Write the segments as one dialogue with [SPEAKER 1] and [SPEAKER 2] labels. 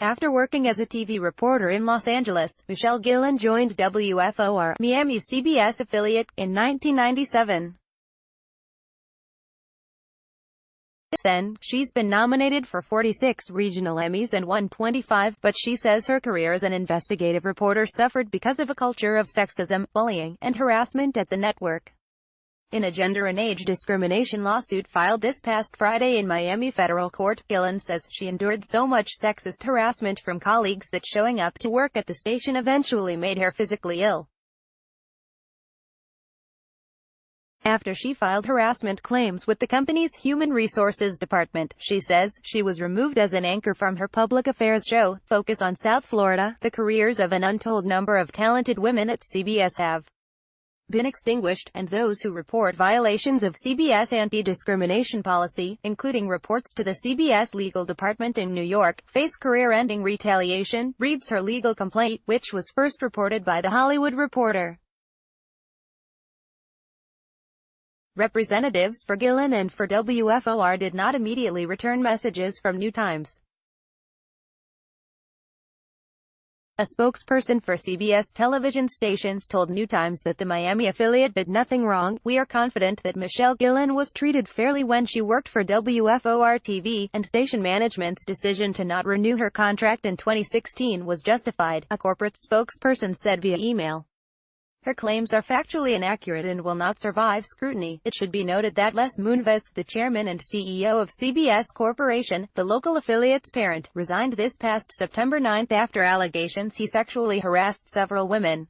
[SPEAKER 1] After working as a TV reporter in Los Angeles, Michelle Gillen joined WFOR, Miami's CBS affiliate, in 1997. Since then, she's been nominated for 46 regional Emmys and won 25, but she says her career as an investigative reporter suffered because of a culture of sexism, bullying, and harassment at the network. In a gender and age discrimination lawsuit filed this past Friday in Miami federal court, Gillen says she endured so much sexist harassment from colleagues that showing up to work at the station eventually made her physically ill. After she filed harassment claims with the company's Human Resources Department, she says she was removed as an anchor from her public affairs show, Focus on South Florida. The careers of an untold number of talented women at CBS have been extinguished, and those who report violations of CBS anti-discrimination policy, including reports to the CBS legal department in New York, face career-ending retaliation, reads her legal complaint, which was first reported by The Hollywood Reporter. Representatives for Gillen and for WFOR did not immediately return messages from New Times. A spokesperson for CBS television stations told New Times that the Miami affiliate did nothing wrong. "We are confident that Michelle Gillen was treated fairly when she worked for WFOR TV, and station management's decision to not renew her contract in 2016 was justified," a corporate spokesperson said via email. "Her claims are factually inaccurate and will not survive scrutiny." It should be noted that Les Moonves, the chairman and CEO of CBS Corporation, the local affiliate's parent, resigned this past September 9 after allegations he sexually harassed several women.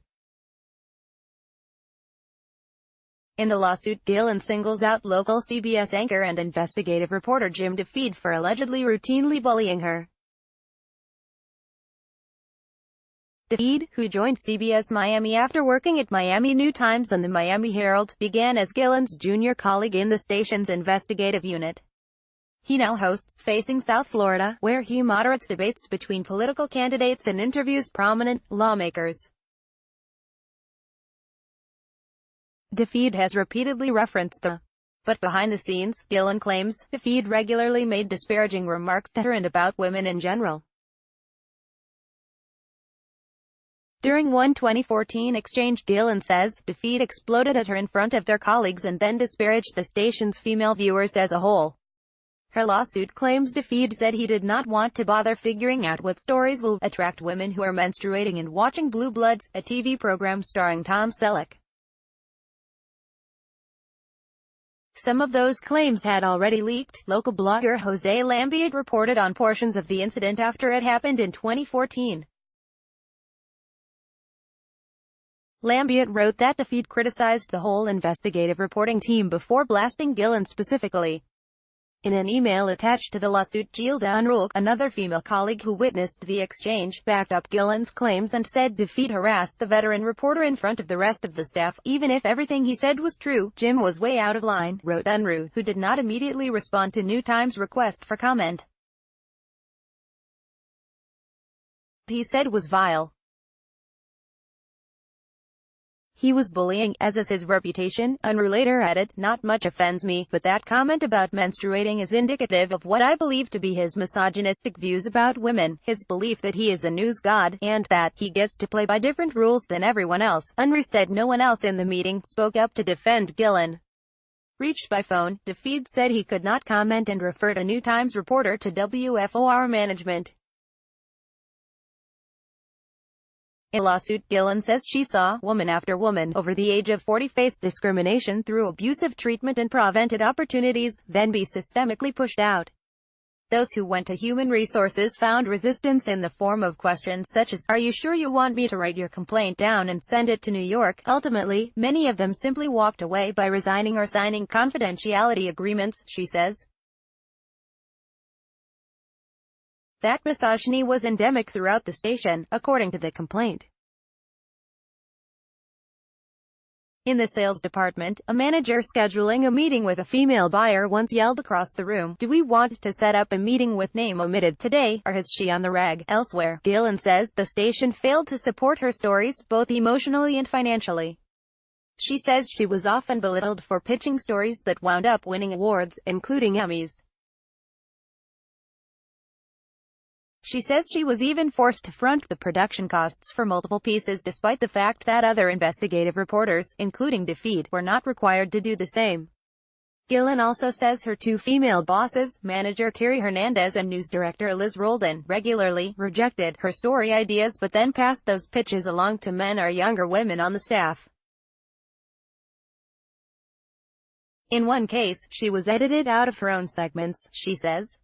[SPEAKER 1] In the lawsuit, Gillen singles out local CBS anchor and investigative reporter Jim DeFede for allegedly routinely bullying her. DeFede, who joined CBS Miami after working at Miami New Times and the Miami Herald, began as Gillen's junior colleague in the station's investigative unit. He now hosts Facing South Florida, where he moderates debates between political candidates and interviews prominent lawmakers. DeFede has repeatedly referenced the but behind the scenes, Gillen claims. DeFede regularly made disparaging remarks to her and about women in general. During one 2014 exchange, Gillen says, DeFede exploded at her in front of their colleagues and then disparaged the station's female viewers as a whole. Her lawsuit claims DeFede said he did not want to bother figuring out what stories will attract women who are menstruating and watching Blue Bloods, a TV program starring Tom Selleck. Some of those claims had already leaked. Local blogger Jose Lambiat reported on portions of the incident after it happened in 2014. Lambiat wrote that DeFede criticized the whole investigative reporting team before blasting Gillen specifically. In an email attached to the lawsuit, Gilda Unruh, another female colleague who witnessed the exchange, backed up Gillen's claims and said DeFede harassed the veteran reporter in front of the rest of the staff. "Even if everything he said was true, Jim was way out of line," wrote Unruh, who did not immediately respond to New Times' request for comment. "He said was vile. He was bullying, as is his reputation," Unruh later added. "Not much offends me, but that comment about menstruating is indicative of what I believe to be his misogynistic views about women, his belief that he is a news god, and that he gets to play by different rules than everyone else." Unruh said no one else in the meeting spoke up to defend Gillen. Reached by phone, DeFede said he could not comment and referred a New Times reporter to WFOR management. In a lawsuit, Gillen says she saw woman after woman over the age of 40 face discrimination through abusive treatment and prevented opportunities, then be systemically pushed out. Those who went to Human Resources found resistance in the form of questions such as, "Are you sure you want me to write your complaint down and send it to New York?" Ultimately, many of them simply walked away by resigning or signing confidentiality agreements, she says. That misogyny was endemic throughout the station, according to the complaint. In the sales department, a manager scheduling a meeting with a female buyer once yelled across the room, "Do we want to set up a meeting with name omitted today, or is she on the rag?" Elsewhere, Gillen says the station failed to support her stories, both emotionally and financially. She says she was often belittled for pitching stories that wound up winning awards, including Emmys. She says she was even forced to front the production costs for multiple pieces despite the fact that other investigative reporters, including DeFede, were not required to do the same. Gillen also says her two female bosses, manager Carrie Hernandez and news director Liz Roldan, regularly rejected her story ideas but then passed those pitches along to men or younger women on the staff. In one case, she was edited out of her own segments, she says.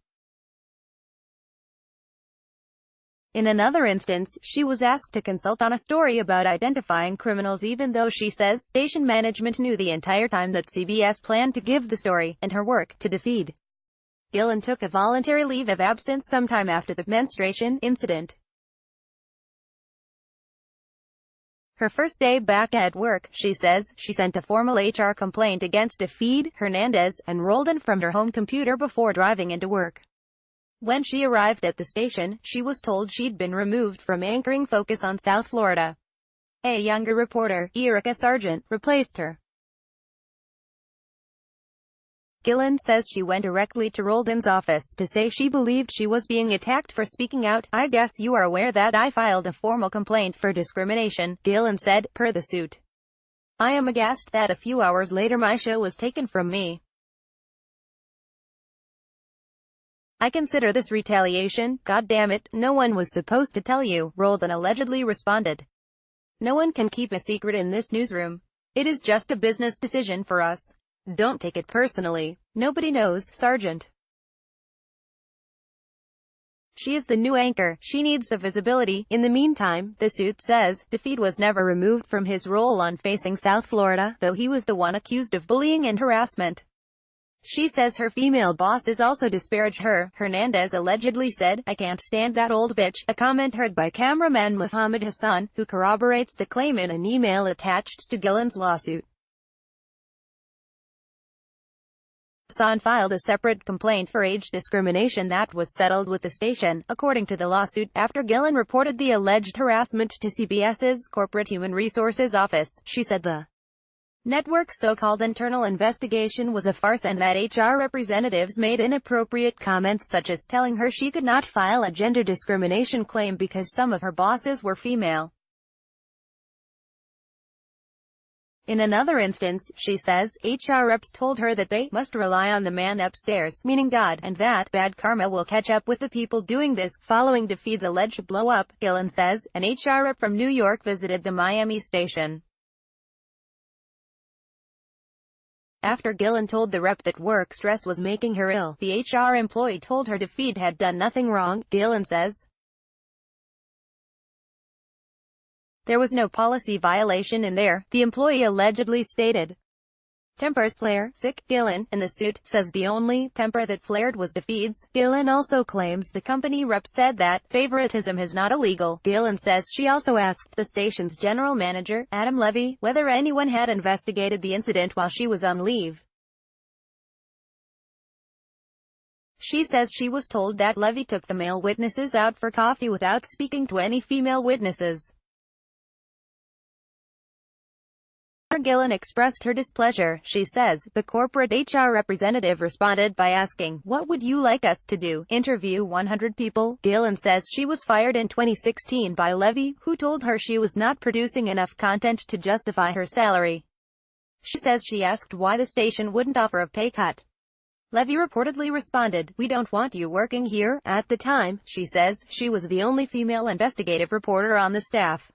[SPEAKER 1] In another instance, she was asked to consult on a story about identifying criminals even though she says station management knew the entire time that CBS planned to give the story, and her work, to DeFede. Gillen took a voluntary leave of absence sometime after the menstruation incident. Her first day back at work, she says, she sent a formal HR complaint against DeFede, Hernandez, and Roldan from her home computer before driving into work. When she arrived at the station, she was told she'd been removed from anchoring Focus on South Florida. A younger reporter, Erica Sargent, replaced her. Gillen says she went directly to Roldan's office to say she believed she was being attacked for speaking out. "I guess you are aware that I filed a formal complaint for discrimination," Gillen said, per the suit. "I am aghast that a few hours later my show was taken from me. I consider this retaliation. God damn it, no one was supposed to tell you," Roldan allegedly responded. "No one can keep a secret in this newsroom. It is just a business decision for us. Don't take it personally. Nobody knows," Sargent. "She is the new anchor. She needs the visibility." In the meantime, the suit says, DeFede was never removed from his role on Facing South Florida, though he was the one accused of bullying and harassment. She says her female bosses also disparaged her. Hernandez allegedly said, "I can't stand that old bitch," a comment heard by cameraman Muhammad Hassan, who corroborates the claim in an email attached to Gillen's lawsuit. Hassan filed a separate complaint for age discrimination that was settled with the station, according to the lawsuit, after Gillen reported the alleged harassment to CBS's Corporate Human Resources Office. She said the network's so-called internal investigation was a farce and that HR representatives made inappropriate comments such as telling her she could not file a gender discrimination claim because some of her bosses were female. In another instance, she says, HR reps told her that they must rely on the man upstairs, meaning God, and that bad karma will catch up with the people doing this. Following DeFede's alleged blow-up, Gillen says, an HR rep from New York visited the Miami station. After Gillen told the rep that work stress was making her ill, the HR employee told her DeFede had done nothing wrong. Gillen says, "There was no policy violation in there," the employee allegedly stated. Tempers flare, sick. Gillen, in the suit, says the only temper that flared was DeFede's. Gillen also claims the company rep said that favoritism is not illegal. Gillen says she also asked the station's general manager, Adam Levy, whether anyone had investigated the incident while she was on leave. She says she was told that Levy took the male witnesses out for coffee without speaking to any female witnesses. Gillen expressed her displeasure. She says, the corporate HR representative responded by asking, "What would you like us to do? Interview 100 people?" Gillen says she was fired in 2016 by Levy, who told her she was not producing enough content to justify her salary. She says she asked why the station wouldn't offer a pay cut. Levy reportedly responded, "We don't want you working here." At the time, she says, she was the only female investigative reporter on the staff.